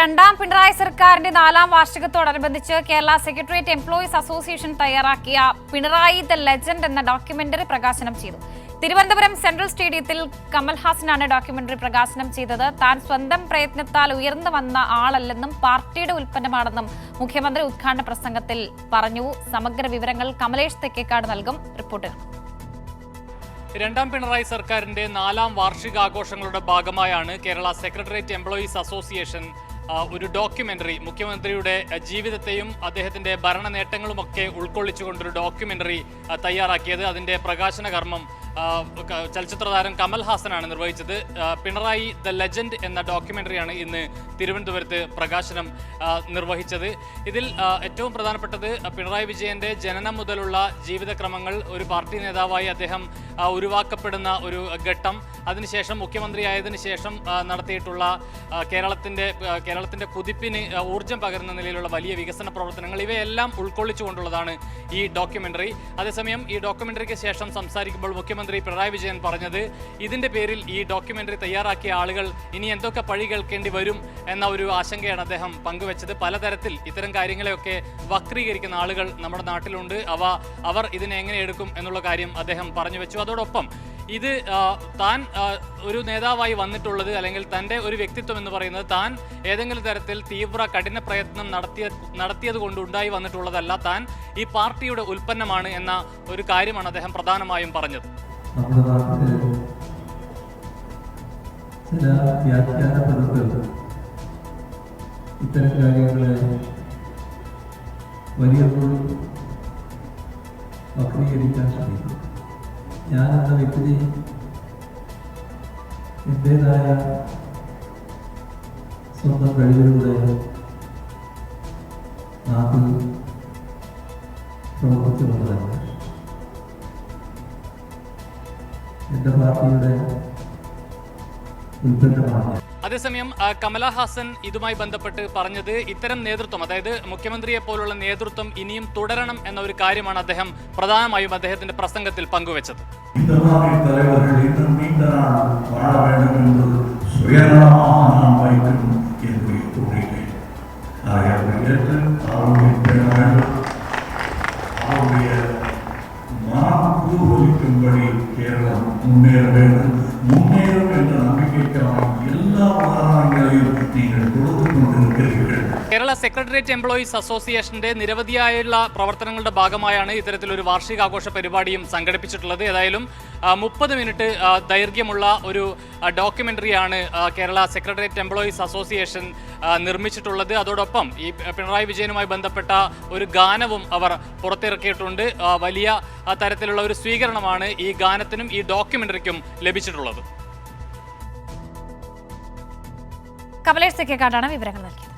രണ്ടാം പിണറായി സർക്കാരിന്റെ 4ാം വാർഷികത്തോടനുബന്ധിച്ച് കേരള സെക്രട്ടേറിയറ്റ് എംപ്ലോയീസ് അസോസിയേഷൻ തയ്യാറാക്കിയ പിണറായി ദ ലെജൻഡ് എന്ന ഡോക്യുമെന്ററി പ്രകാശനം ചെയ്തു. തിരുവനന്തപുരം സെൻട്രൽ സ്റ്റേഡിയത്തിൽ കമൽഹാസനാണ് ഡോക്യുമെന്ററി പ്രകാശനം ചെയ്തത്. താൻ സ്വന്തം പ്രയത്നത്താൽ ഉയർന്നു വന്ന ആളല്ലെന്നും പാർട്ടിയുടെ ഉൽപ്പന്നമാണെന്നും മുഖ്യമന്ത്രി ഉദ്ഘാടന പ്രസംഗത്തിൽ പറഞ്ഞു. സമഗ്ര വിവരങ്ങൾ കമലേഷ് തെക്കേക്കാട് നൽകും. റിപ്പോർട്ട്. രണ്ടാം പിണറായി സർക്കാരിന്റെ 4ാം വാർഷികാഘോഷങ്ങളുടെ ഭാഗമായാണ് കേരള സെക്രട്ടേറിയറ്റ് എംപ്ലോയീസ് അസോസിയേഷൻ ഒരു ഡോക്യുമെന്ററി, മുഖ്യമന്ത്രിയുടെ ജീവിതത്തെയും അദ്ദേഹത്തിന്റെ ഭരണ നേട്ടങ്ങളുമൊക്കെ ഉൾക്കൊള്ളിച്ചുകൊണ്ടൊരു ഡോക്യുമെന്ററി തയ്യാറാക്കിയത്. അതിന്റെ പ്രകാശന കർമ്മം ചലച്ചിത്ര താരം കമൽഹാസനാണ് നിർവഹിച്ചത്. പിണറായി ദ ലെജൻഡ് എന്ന ഡോക്യുമെന്ററിയാണ് ഇന്ന് തിരുവനന്തപുരത്ത് പ്രകാശനം നിർവഹിച്ചത്. ഇതിൽ ഏറ്റവും പ്രധാനപ്പെട്ടത് പിണറായി വിജയന്റെ ജനനം മുതലുള്ള ജീവിതക്രമങ്ങൾ, ഒരു പാർട്ടി നേതാവായി അദ്ദേഹം ഉരുവാക്കപ്പെടുന്ന ഒരു ഘട്ടം, അതിനുശേഷം മുഖ്യമന്ത്രിയായതിനു ശേഷം നടത്തിയിട്ടുള്ള കേരളത്തിന്റെ കുതിപ്പിന് ഊർജ്ജം പകരുന്ന നിലയിലുള്ള വലിയ വികസന പ്രവർത്തനങ്ങൾ, ഇവയെല്ലാം ഉൾക്കൊള്ളിച്ചുകൊണ്ടുള്ളതാണ് ഈ ഡോക്യുമെന്ററി. അതേസമയം ഈ ഡോക്യുമെന്ററിക്ക് ശേഷം സംസാരിക്കുമ്പോൾ മുഖ്യമന്ത്രി പിണറായി വിജയൻ പറഞ്ഞത്, ഇതിന്റെ പേരിൽ ഈ ഡോക്യുമെന്ററി തയ്യാറാക്കിയ ആളുകൾ ഇനി എന്തൊക്കെ പഴി കേൾക്കേണ്ടി വരും എന്ന ഒരു ആശങ്കയാണ് അദ്ദേഹം പങ്കുവച്ചത്. പലതരത്തിൽ ഇത്തരം കാര്യങ്ങളെയൊക്കെ വക്രീകരിക്കുന്ന ആളുകൾ നമ്മുടെ നാട്ടിലുണ്ട്. അവർ ഇതിനെ എങ്ങനെ എടുക്കും എന്നുള്ള കാര്യം അദ്ദേഹം പറഞ്ഞു വെച്ചു. അതോടൊപ്പം ഇത് താൻ ഒരു നേതാവായി വന്നിട്ടുള്ളത്, അല്ലെങ്കിൽ തൻ്റെ ഒരു വ്യക്തിത്വം എന്ന് പറയുന്നത് താൻ ഏതെങ്കിലും തരത്തിൽ തീവ്ര കഠിന പ്രയത്നം നടത്തിയത് കൊണ്ട് ഉണ്ടായി വന്നിട്ടുള്ളതല്ല, താൻ ഈ പാർട്ടിയുടെ ഉൽപ്പന്നമാണ് എന്ന ഒരു കാര്യമാണ് അദ്ദേഹം പ്രധാനമായും പറഞ്ഞത്. നമ്മുടെ നാട്ടില് ചില വ്യാഖ്യാനപ്പെടുത്തൽ ഇത്തരം കാര്യങ്ങളെ വലിയ വക്രീകരിക്കാൻ ശ്രമിക്കും. ഞാൻ എന്ന വ്യക്തി എൻ്റെതായ സ്വന്തം കഴിവിലൂടെ നാട്ടിൽ പ്രവർത്തിച്ചു വന്നതല്ല. എൻ്റെ പാർട്ടിയുടെ ഉൽപ്പന്നമാണ്. അതേസമയം കമലഹാസൻ ഇതുമായി ബന്ധപ്പെട്ട് പറഞ്ഞത്, ഇത്തരം നേതൃത്വം, അതായത് മുഖ്യമന്ത്രിയെ പോലുള്ള നേതൃത്വം ഇനിയും തുടരണം എന്ന ഒരു കാര്യമാണ് അദ്ദേഹം പ്രധാനമായും അദ്ദേഹത്തിന്റെ പ്രസംഗത്തിൽ പങ്കുവച്ചത്. കേരളം മുന്നേറും എന്ന നம்பிக்கைക്കാണ് എല്ലാ ഉദാഹരണങ്ങളെയും നിങ്ങൾ കൊടുത്തുകൊണ്ടിരിക്കുകയാണ്. കേരള സെക്രട്ടേറിയറ്റ് എംപ്ലോയീസ് അസോസിയേഷന്റെ നിരവധിയായുള്ള പ്രവർത്തനങ്ങളുടെ ഭാഗമായാണ് ഇത്തരത്തിലൊരു വാർഷികാഘോഷ പരിപാടിയും സംഘടിപ്പിച്ചിട്ടുള്ളത്. ഏതായാലും 30 മിനിറ്റ് ദൈർഘ്യമുള്ള ഒരു ഡോക്യുമെന്ററിയാണ് കേരള സെക്രട്ടേറിയറ്റ് എംപ്ലോയീസ് അസോസിയേഷൻ നിർമ്മിച്ചിട്ടുള്ളത്. അതോടൊപ്പം ഈ പിണറായി വിജയനുമായി ബന്ധപ്പെട്ട ഒരു ഗാനവും അവർ പുറത്തിറക്കിയിട്ടുണ്ട്. വലിയ തരത്തിലുള്ള ഒരു സ്വീകരണമാണ് ഈ ഗാനത്തിനും ഈ ഡോക്യുമെന്ററിക്കും ലഭിച്ചിട്ടുള്ളത്. കമലേഷ് തെക്കേക്കാടാണ് വിവരങ്ങൾ നൽകിയത്.